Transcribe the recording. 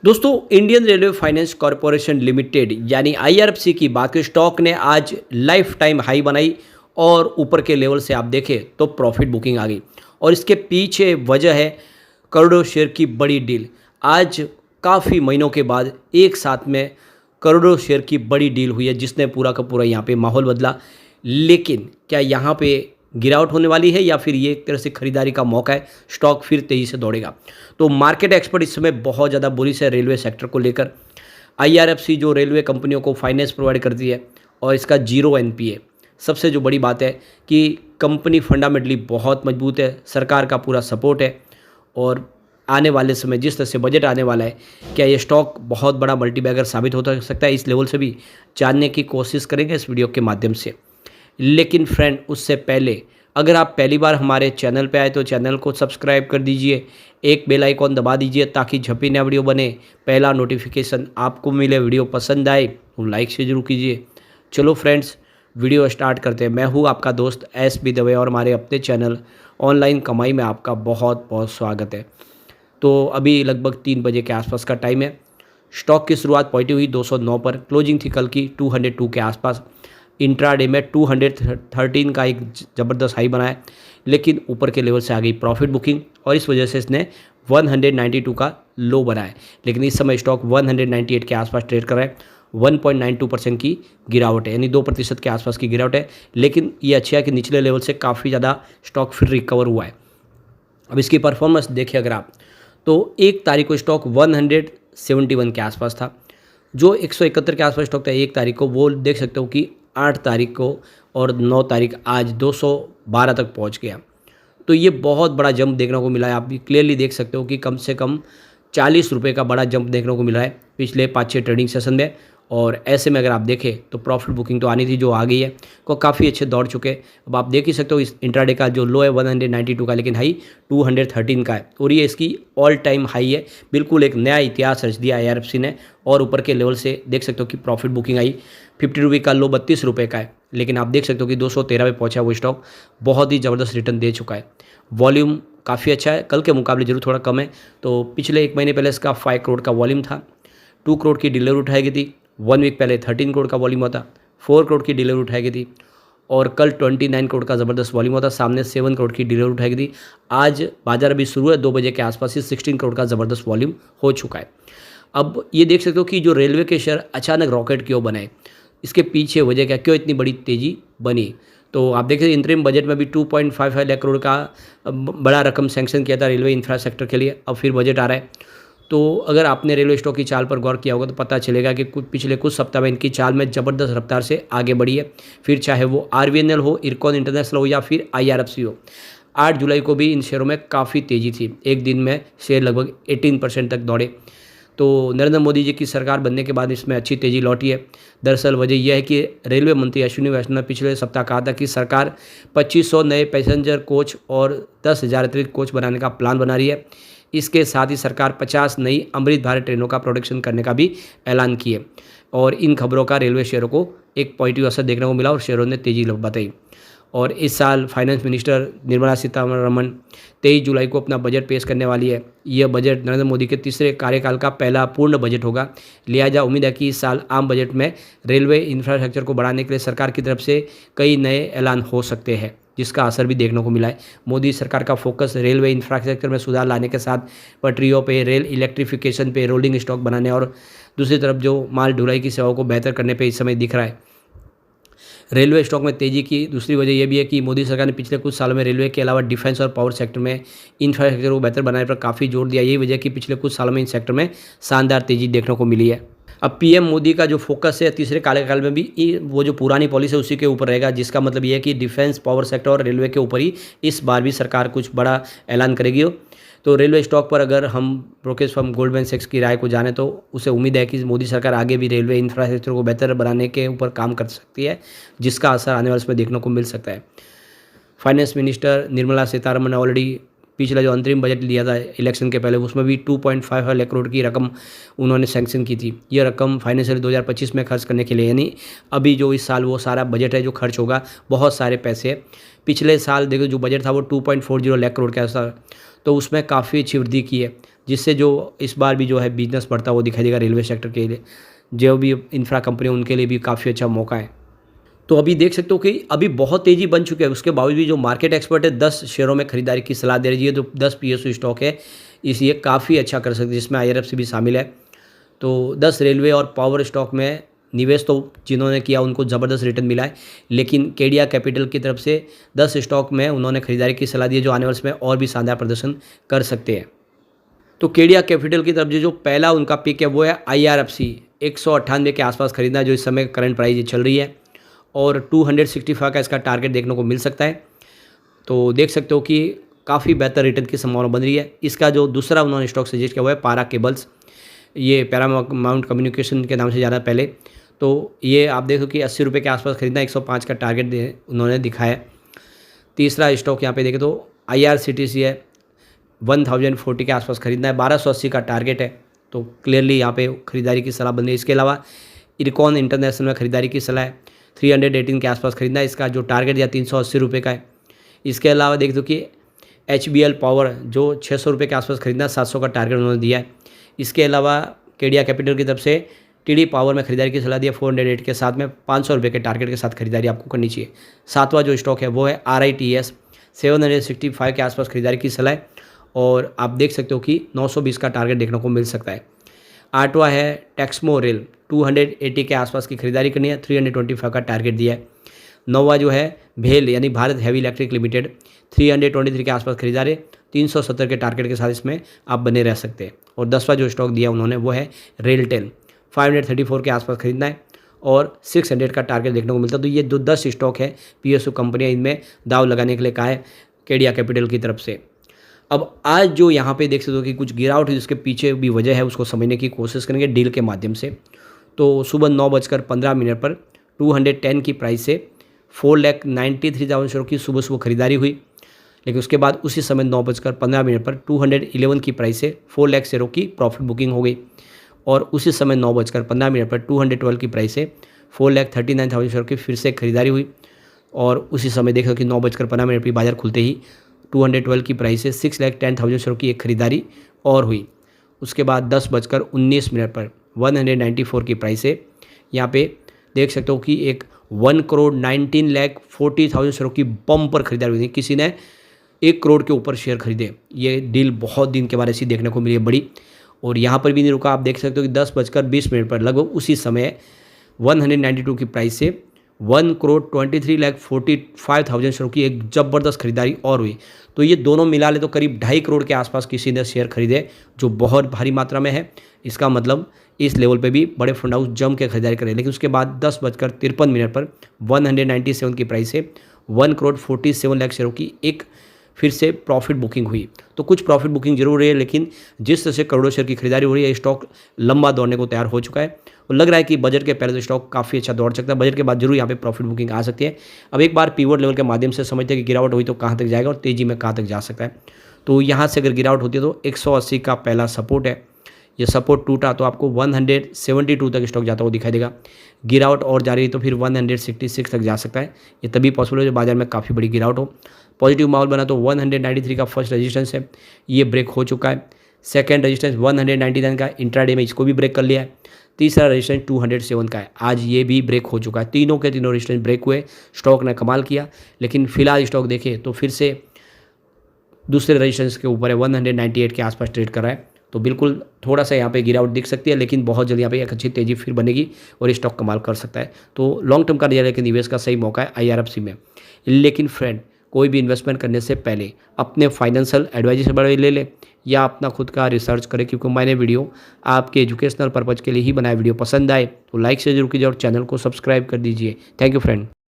दोस्तों, Indian railway finance corporation limited यानी IRFC की बात करें, स्टॉक ने आज लाइफ टाइम हाई बनाई और ऊपर के लेवल से आप देखें तो प्रॉफिट बुकिंग आ गई। और इसके पीछे वजह है करोड़ों शेयर की बड़ी डील। आज काफ़ी महीनों के बाद एक साथ में करोड़ों शेयर की बड़ी डील हुई है, जिसने पूरा का पूरा यहाँ पे माहौल बदला। लेकिन क्या यहाँ पे गिरावट होने वाली है या फिर ये एक तरह से खरीदारी का मौका है, स्टॉक फिर तेज़ी से दौड़ेगा? तो मार्केट एक्सपर्ट इस समय बहुत ज़्यादा बुलिश है रेलवे सेक्टर को लेकर। आईआरएफसी जो रेलवे कंपनियों को फाइनेंस प्रोवाइड करती है और इसका जीरो एनपीए, सबसे जो बड़ी बात है कि कंपनी फंडामेंटली बहुत मजबूत है, सरकार का पूरा सपोर्ट है। और आने वाले समय जिस तरह से बजट आने वाला है, क्या ये स्टॉक बहुत बड़ा मल्टीबैगर साबित हो सकता है? इस लेवल से भी जानने की कोशिश करेंगे इस वीडियो के माध्यम से। लेकिन फ्रेंड, उससे पहले अगर आप पहली बार हमारे चैनल पे आए तो चैनल को सब्सक्राइब कर दीजिए, एक बेल आइकॉन दबा दीजिए ताकि जब भी नया वीडियो बने पहला नोटिफिकेशन आपको मिले। वीडियो पसंद आए तो लाइक से जरूर कीजिए। चलो फ्रेंड्स, वीडियो स्टार्ट करते हैं। मैं हूँ आपका दोस्त एस बी दवे और हमारे अपने चैनल ऑनलाइन कमाई में आपका बहुत बहुत स्वागत है। तो अभी लगभग 3 बजे के आसपास का टाइम है। स्टॉक की शुरुआत पॉजिटिव हुई 209 पर, क्लोजिंग थी कल की 202 के आसपास। इंट्राडे में 213 का एक ज़बरदस्त हाई बनाया, लेकिन ऊपर के लेवल से आ गई प्रॉफिट बुकिंग और इस वजह से इसने 192 का लो बनाया। लेकिन इस समय स्टॉक 198 के आसपास ट्रेड कर रहा है। 1.92% की गिरावट है, यानी 2% के आसपास की गिरावट है। लेकिन ये अच्छा है कि निचले लेवल से काफ़ी ज़्यादा स्टॉक फिर रिकवर हुआ है। अब इसकी परफॉर्मेंस देखिए अगर आप, तो 1 तारीख को स्टॉक 171 के आसपास था। जो 171 के आसपास स्टॉक था 1 तारीख को, वो देख सकते हो कि 8 तारीख को और 9 तारीख आज 212 तक पहुंच गया। तो ये बहुत बड़ा जंप देखने को मिला है। आप भी क्लियरली देख सकते हो कि कम से कम 40 रुपये का बड़ा जंप देखने को मिला है पिछले 5-6 ट्रेडिंग सेशन में। और ऐसे में अगर आप देखें तो प्रॉफिट बुकिंग तो आनी थी, जो आ गई है, को काफ़ी अच्छे दौड़ चुके। अब आप देख ही सकते हो इस इंट्राडे का जो लो है 192 का, लेकिन हाई 213 का है और ये इसकी ऑल टाइम हाई है। बिल्कुल एक नया इतिहास रच दिया आईआरएफसी ने। और ऊपर के लेवल से देख सकते हो कि प्रॉफिट बुकिंग आई 50 रुपये का, लो 32 रुपये का है। लेकिन आप देख सकते हो कि 213 पे पहुंचा वो स्टॉक बहुत ही ज़बरदस्त रिटर्न दे चुका है। वॉल्यूम काफ़ी अच्छा है, कल के मुकाबले जरूर थोड़ा कम है। तो पिछले 1 महीने पहले इसका 5 करोड़ का वॉल्यूम था, 2 करोड़ की डिलीवरी उठाई गई थी। 1 वीक पहले 13 करोड़ का वॉल्यूम होता, 4 करोड़ की डिलीवरी उठाई गई थी। और कल 29 करोड़ का ज़बरदस्त वॉल्यूम होता, सामने 7 करोड़ की डिलीवरी उठाई गई थी। आज बाजार अभी शुरू है 2 बजे के आसपास ही 16 करोड़ का ज़बरदस्त वॉल्यूम हो चुका है। अब ये देख सकते हो कि जो रेलवे के शेयर अचानक रॉकेट क्यों बनाए, इसके पीछे वजह क्या, क्यों इतनी बड़ी तेज़ी बनी? तो आप देख सकते इंतरिम बजट में भी 2.55 लाख करोड़ का बड़ा रकम सैंक्शन किया था रेलवे इंफ्रास्ट्रक्चर के लिए। अब फिर बजट आ रहा है। तो अगर आपने रेलवे स्टॉक की चाल पर गौर किया होगा तो पता चलेगा कि पिछले कुछ सप्ताह में इनकी चाल में ज़बरदस्त रफ्तार से आगे बढ़ी है। फिर चाहे वो आरवीएनएल हो, इरकॉन इंटरनेशनल हो या फिर आईआरएफसी हो। 8 जुलाई को भी इन शेयरों में काफ़ी तेज़ी थी, एक दिन में शेयर लगभग 18% तक दौड़े। तो नरेंद्र मोदी जी की सरकार बनने के बाद इसमें अच्छी तेज़ी लौटी है। दरअसल वजह यह है कि रेलवे मंत्री अश्विनी वैष्णव ने पिछले सप्ताह कहा था कि सरकार 2500 नए पैसेंजर कोच और 10,000 अतिरिक्त कोच बनाने का प्लान बना रही है। इसके साथ ही सरकार 50 नई अमृत भारत ट्रेनों का प्रोडक्शन करने का भी ऐलान किए। और इन खबरों का रेलवे शेयरों को एक पॉजिटिव असर देखने को मिला और शेयरों ने तेज़ी बताई। और इस साल फाइनेंस मिनिस्टर निर्मला सीतारमण 23 जुलाई को अपना बजट पेश करने वाली है। यह बजट नरेंद्र मोदी के तीसरे कार्यकाल का पहला पूर्ण बजट होगा। लिहाजा उम्मीद है कि इस साल आम बजट में रेलवे इंफ्रास्ट्रक्चर को बढ़ाने के लिए सरकार की तरफ से कई नए ऐलान हो सकते हैं, जिसका असर भी देखने को मिला है। मोदी सरकार का फोकस रेलवे इंफ्रास्ट्रक्चर में सुधार लाने के साथ पटरियों पे, रेल इलेक्ट्रिफिकेशन पे, रोलिंग स्टॉक बनाने और दूसरी तरफ जो माल ढुलाई की सेवाओं को बेहतर करने पे इस समय दिख रहा है। रेलवे स्टॉक में तेज़ी की दूसरी वजह यह भी है कि मोदी सरकार ने पिछले कुछ सालों में रेलवे के अलावा डिफेंस और पावर सेक्टर में इंफ्रास्ट्रक्चर को बेहतर बनाने पर काफ़ी जोर दिया। यही वजह है कि पिछले कुछ सालों में इन सेक्टर में शानदार तेज़ी देखने को मिली है। अब पीएम मोदी का जो फोकस है तीसरे कार्यकाल में भी वो जो पुरानी पॉलिसी है उसी के ऊपर रहेगा, जिसका मतलब ये है कि डिफेंस, पावर सेक्टर और रेलवे के ऊपर ही इस बार भी सरकार कुछ बड़ा ऐलान करेगी। तो रेलवे स्टॉक पर अगर हम ब्रोकरेज फर्म गोल्डमैन सैक्स की राय को जाने तो उसे उम्मीद है कि मोदी सरकार आगे भी रेलवे इंफ्रास्ट्रक्चर को बेहतर बनाने के ऊपर काम कर सकती है, जिसका असर आने वाले समय देखने को मिल सकता है। फाइनेंस मिनिस्टर निर्मला सीतारमण ने ऑलरेडी पिछला जो अंतरिम बजट लिया था इलेक्शन के पहले, उसमें भी 2.55 लाख करोड़ की रकम उन्होंने सैंक्शन की थी। ये रकम फाइनेंशियल 2025 में खर्च करने के लिए, यानी अभी जो इस साल वो सारा बजट है जो खर्च होगा, बहुत सारे पैसे है। पिछले साल देखो जो बजट था वो 2.40 लाख करोड़ का था, तो उसमें काफ़ी अच्छी वृद्धि की है। जिससे जो इस बार भी जो है बिजनेस बढ़ता हुआ दिखाई देगा। रेलवे सेक्टर के लिए जो भी इंफ्रा कंपनी उनके लिए भी काफ़ी अच्छा मौका है। तो अभी देख सकते हो कि अभी बहुत तेज़ी बन चुकी है, उसके बावजूद भी जो मार्केट एक्सपर्ट है 10 शेयरों में खरीदारी की सलाह दे रही है। जो 10 पीएसयू स्टॉक है इस ये काफ़ी अच्छा कर सकते हैं, जिसमें IRFC भी शामिल है। तो 10 रेलवे और पावर स्टॉक में निवेश तो जिन्होंने किया उनको ज़बरदस्त रिटर्न मिला है, लेकिन केडिया कैपिटल की तरफ से 10 स्टॉक में उन्होंने खरीदारी की सलाह दी है जो आने वाले समय में और भी शानदार प्रदर्शन कर सकते हैं। तो केडिया कैपिटल की तरफ जो पहला उनका पिक है वो है IRFC 198 के आसपास खरीदना, जो इस समय करंट प्राइस चल रही है, और 265 का इसका टारगेट देखने को मिल सकता है। तो देख सकते हो कि काफ़ी बेहतर रिटर्न की संभावना बन रही है। इसका जो दूसरा उन्होंने स्टॉक सजेस्ट किया हुआ है पारा केबल्स, ये पैरामाउंट कम्युनिकेशन के नाम से जाना पहले। तो ये आप देखो कि 80 रुपये के आसपास खरीदना, 105 का टारगेट उन्होंने दिखाया है। तीसरा स्टॉक यहाँ पे देखें तो IRCTC है, 1040 के आसपास खरीदना है, 1280 का टारगेट है। तो क्लियरली यहाँ पे खरीदारी की सलाह बन रही है। इसके अलावा इरकॉन इंटरनेशनल में खरीदारी की सलाह है, 318 के आसपास खरीदना है, इसका जो टारगेट दिया 380 रुपये का है। इसके अलावा देख दो कि HBL पावर जो 600 रुपये के आसपास खरीदना, 700 का टारगेट उन्होंने दिया है। इसके अलावा केडिया कैपिटल की तरफ से TD पावर में खरीदारी की सलाह दी है 408 के साथ में, 500 रुपये के टारगेट के साथ खरीदारी आपको करनी चाहिए। सातवां जो स्टॉक है वो है RITS, 765 के आसपास खरीदारी की सलाह है, और आप देख सकते हो कि 920 का टारगेट देखने को मिल सकता है। आठवां है टेक्समो रेल, 280 के आसपास की खरीदारी करनी है, 325 का टारगेट दिया है। नौवां जो है भेल यानी भारत हैवी इलेक्ट्रिक लिमिटेड, 323 के आसपास खरीदारी, 370 के टारगेट के साथ इसमें आप बने रह सकते हैं। और 10वां जो स्टॉक दिया उन्होंने वो है रेलटेल, 534 के आसपास खरीदना है और 600 का टारगेट देखने को मिलता है। तो ये जो 10 स्टॉक है PSU कंपनियाँ, इनमें दाव लगाने के लिए कहा है केडिया कैपिटल की तरफ से। अब आज जो यहाँ पे देख सकते हो कि कुछ गिरावट है, जिसके पीछे भी वजह है, उसको समझने की कोशिश करेंगे डील के माध्यम से। तो सुबह 9:15 पर 210 की प्राइस से 4,93,000 शेयरों की सुबह खरीदारी हुई, लेकिन उसके बाद उसी समय 9:15 पर 211 की प्राइस से 4 लाख शेयरों की प्रॉफिट बुकिंग हो गई, और उसी समय 9:15 पर 212 की प्राइस से 4,39,000 शेयरों की फिर से खरीदारी हुई, और उसी समय देखो कि 9:15 पर बाजार खुलते ही 212 की प्राइस से 6,10,000 शेयरों की एक खरीदारी और हुई। उसके बाद 10:19 पर 194 की प्राइस से यहाँ पे देख सकते हो कि एक 1,19,40,000 शेयरों की बम पर खरीदारी हुई थी। किसी ने 1 करोड़ के ऊपर शेयर खरीदे। ये डील बहुत दिन के बाद ऐसी देखने को मिली है बड़ी, और यहाँ पर भी नहीं रुका। आप देख सकते हो कि 10:20 पर लगभग उसी समय 192 की प्राइस से 1,23,45,000 शेयरों की एक ज़बरदस्त खरीदारी और हुई। तो ये दोनों मिला ले तो करीब 2.5 करोड़ के आसपास किसी ने शेयर खरीदे, जो बहुत भारी मात्रा में है। इसका मतलब इस लेवल पे भी बड़े फंड हाउस जम के खरीदारी करें। लेकिन उसके बाद 10:53 पर 197 की प्राइस से 1,47,00,000 शेयरों की एक फिर से प्रॉफिट बुकिंग हुई। तो कुछ प्रॉफिट बुकिंग जरूर रही है, लेकिन जिस तरह से करोड़ों शेयर की खरीदारी हो रही है, स्टॉक लंबा दौड़ने को तैयार हो चुका है, और लग रहा है कि बजट के पहले तो स्टॉक काफ़ी अच्छा दौड़ सकता है। बजट के बाद जरूर यहाँ पे प्रॉफिट बुकिंग आ सकती है। अब एक बार पिवट लेवल के माध्यम से समझते हैं कि गिरावट हुई तो कहाँ तक जाएगा और तेज़ी में कहाँ तक जा सकता है। तो यहाँ से अगर गिरावट होती है तो 180 का पहला सपोर्ट है, ये सपोर्ट टूटा तो आपको 172 तक स्टॉक जाता हुआ दिखाई देगा। गिरावट और जारी रही तो फिर 166 तक जा सकता है। ये तभी पॉसिबल है जब बाजार में काफ़ी बड़ी गिरावट हो। पॉजिटिव माहौल बना तो 193 का फर्स्ट रेजिस्टेंस है, ये ब्रेक हो चुका है। सेकंड रेजिस्टेंस 199 का इंट्राडे में इसको भी ब्रेक कर लिया है। तीसरा रेजिस्टेंस 207 का है, आज ये भी ब्रेक हो चुका है। तीनों के तीनों रेजिस्टेंस ब्रेक हुए, स्टॉक ने कमाल किया। लेकिन फिलहाल स्टॉक देखें तो फिर से दूसरे रेजिस्टेंस के ऊपर है, 198 के आसपास ट्रेड कर रहा है। तो बिल्कुल थोड़ा सा यहाँ पे गिरावट दिख सकती है, लेकिन बहुत जल्दी यहाँ पे एक अच्छी तेज़ी फिर बनेगी और स्टॉक कमाल कर सकता है। तो लॉन्ग टर्म का लेकिन निवेश का सही मौका है IRFC में। लेकिन फ्रेंड, कोई भी इन्वेस्टमेंट करने से पहले अपने फाइनेंशियल एडवाइजर से बड़े ले ले या अपना खुद का रिसर्च करें, क्योंकि मैंने वीडियो आपके एजुकेशनल पर्पज़ के लिए ही बनाया। वीडियो पसंद आए तो लाइक से जरूर कीजिए और चैनल को सब्सक्राइब कर दीजिए। Thank you friend.